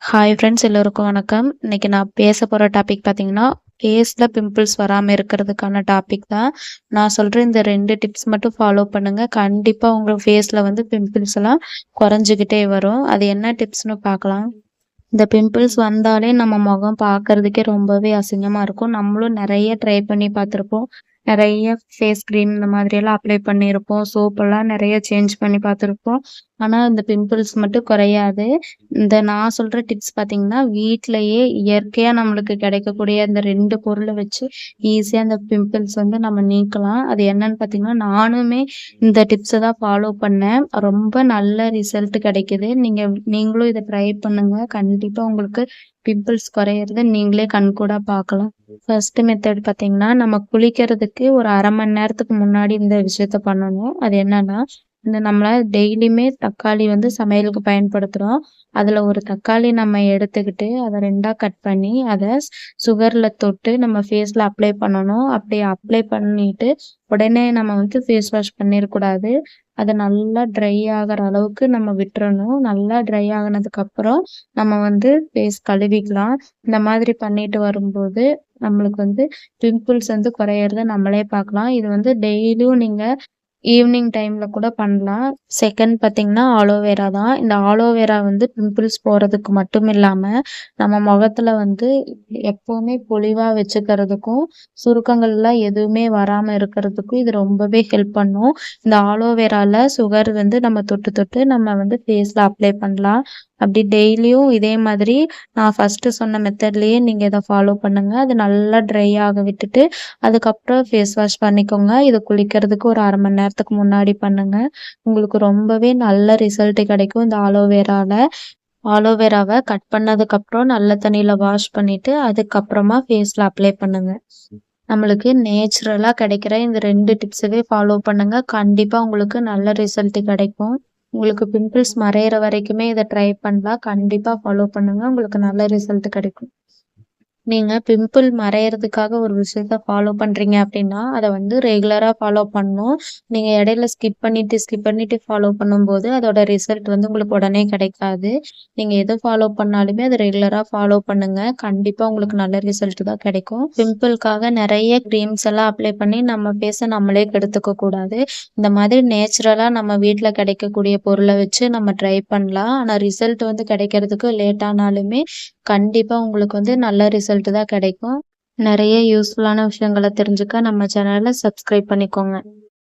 Hi friends, எல்லோருக்கும் வணக்கம். இன்னைக்கு நான் பேச போகிற டாபிக் பார்த்தீங்கன்னா, ஃபேஸில் பிம்பிள்ஸ் வராமல் இருக்கிறதுக்கான டாபிக் தான். நான் சொல்கிற இந்த 2 டிப்ஸ் மட்டும் ஃபாலோ பண்ணுங்கள். கண்டிப்பாக உங்கள் ஃபேஸில் வந்து பிம்பிள்ஸ் எல்லாம் குறைஞ்சிக்கிட்டே வரும். அது என்ன டிப்ஸ்னு பார்க்கலாம். இந்த பிம்பிள்ஸ் வந்தாலே நம்ம முகம் பார்க்கறதுக்கே ரொம்பவே அசிங்கமா இருக்கும். நம்மளும் நெறைய ட்ரை பண்ணி பார்த்துருப்போம். நெறைய ஃபேஸ் கிரீம் இந்த மாதிரியெல்லாம் அப்ளை பண்ணியிருப்போம். சோப்பெல்லாம் நெறைய சேஞ்ச் பண்ணி பார்த்துருப்போம். ஆனா, இந்த பிம்பிள்ஸ் மட்டும் குறையாது. இந்த நான் சொல்ற டிப்ஸ் பார்த்தீங்கன்னா, வீட்லயே இயற்கையா நம்மளுக்கு கிடைக்கக்கூடிய இந்த 2 பொருள வச்சு ஈஸியா அந்த பிம்பிள்ஸ் வந்து நம்ம நீக்கலாம். அது என்னன்னு பார்த்தீங்கன்னா, நானுமே இந்த டிப்ஸ தான் ஃபாலோ பண்ணேன். ரொம்ப நல்ல ரிசல்ட் கிடைக்குது. நீங்களும் இத ட்ரை பண்ணுங்க. கண்டிப்பா உங்களுக்கு பிம்பிள்ஸ் குறையறத நீங்களே கண்கூடா பார்க்கலாம். ஃபர்ஸ்ட் மெத்தட் பார்த்தீங்கன்னா, நம்ம குளிக்கிறதுக்கு ஒரு 1/2 மணி நேரத்துக்கு முன்னாடி இந்த விஷயத்த பண்ணணும். அது என்னன்னா, நம்ம டெய்லியுமே தக்காளி வந்து சமையலுக்கு பயன்படுத்துறோம். அதுல ஒரு தக்காளி நம்ம எடுத்துக்கிட்டு, அத 2ஆ கட் பண்ணி, அத சுகர்ல தொட்டு நம்ம ஃபேஸ்ல அப்ளை பண்ணணும். அப்படி அப்ளை பண்ணிட்டு, உடனே நம்ம வந்து ஃபேஸ் வாஷ் பண்ணிறக்கூடாது. அது நல்லா ட்ரை ஆகுற அளவுக்கு நம்ம விட்டுறணும். நல்லா ட்ரை ஆகுனதுக்கப்புறம், நம்ம வந்து ஃபேஸ் கழுவிக்கலாம். இந்த மாதிரி பண்ணிட்டு வரும்போது, நம்மளுக்கு வந்து பிம்பிள்ஸ் வந்து குறையறத நம்மளே பார்க்கலாம். இது வந்து டெய்லியும் நீங்க ஈவினிங் டைம்ல கூட பண்ணலாம். செகண்ட் பார்த்தீங்கன்னா, ஆலோவேரா தான். இந்த ஆலோவேரா வந்து பிம்பிள்ஸ் போறதுக்கு மட்டும் இல்லாம, நம்ம முகத்துல வந்து எப்பவுமே பொலிவா வச்சுக்கிறதுக்கும், சுருக்கங்கள்லாம் எதுவுமே வராம இருக்கிறதுக்கும் இது ரொம்பவே ஹெல்ப் பண்ணும். இந்த ஆலோவேரால சுகர் வந்து நம்ம தொட்டு தொட்டு நம்ம வந்து ஃபேஸ்ல அப்ளை பண்ணலாம். அப்படி டெய்லியும் இதே மாதிரி நான் ஃபர்ஸ்ட் சொன்ன மெத்தட்லயே நீங்க இத ஃபாலோ பண்ணுங்க. அது நல்லா ட்ரை ஆக விட்டுட்டு, அதுக்கப்புறம் ஃபேஸ் வாஷ் பண்ணிக்கோங்க. இது குளிக்கிறதுக்கு ஒரு 1/2 மணி நேரத்துக்கு முன்னாடி பண்ணுங்க. உங்களுக்கு ரொம்பவே நல்ல ரிசல்ட் கிடைக்கும் இந்த ஆலோவேரால. ஆலோவேராவ கட் பண்ணதுக்கப்புறம் நல்ல தண்ணீல வாஷ் பண்ணிட்டு, அதுக்கப்புறமா ஃபேஸ்ல அப்ளை பண்ணுங்க. நம்மளுக்கு நேச்சுரலா கிடைக்கிற இந்த 2 டிப்ஸவே ஃபாலோ பண்ணுங்க. கண்டிப்பா உங்களுக்கு நல்ல ரிசல்ட் கிடைக்கும். உங்களுக்கு பிம்பிள்ஸ் மறையிற வரைக்குமே இத ட்ரை பண்ணலாம். கண்டிப்பா ஃபாலோ பண்ணுங்க. உங்களுக்கு நல்ல ரிசல்ட் கிடைக்கும். நீங்க பிம்பிள் மறையறதுக்காக ஒரு விஷயத்த ஃபாலோ பண்றீங்க அப்படின்னா, அத வந்து ரெகுலரா ஃபாலோ பண்ணணும். நீங்க இடையில ஸ்கிப் பண்ணிட்டு ஃபாலோ பண்ணும்போது, அதோட ரிசல்ட் வந்து உங்களுக்கு உடனே கிடைக்காது. நீங்க எத ஃபாலோ பண்ணாலுமே அத ரெகுலரா ஃபாலோ பண்ணுங்க. கண்டிப்பா உங்களுக்கு நல்ல ரிசல்ட் தான் கிடைக்கும். பிம்பிள்க்காக நெறைய கிரீம்ஸ் எல்லாம் அப்ளை பண்ணி நம்ம ஃபேஸ நம்மளே கெடுத்துக்க கூடாது. இந்த மாதிரி நேச்சுரலா நம்ம வீட்ல கிடைக்கக்கூடிய பொருள வச்சு நம்ம ட்ரை பண்ணலாம். ஆனா ரிசல்ட் வந்து கிடைக்கிறதுக்கு லேட் ஆனாலுமே, கண்டிப்பா உங்களுக்கு வந்து நல்ல ரிசல்ட் தான் கிடைக்கும். நெறைய யூஸ்ஃபுல்லான விஷயங்கள தெரிஞ்சுக்க நம்ம சேனல சப்ஸ்கிரைப் பண்ணிக்கோங்க.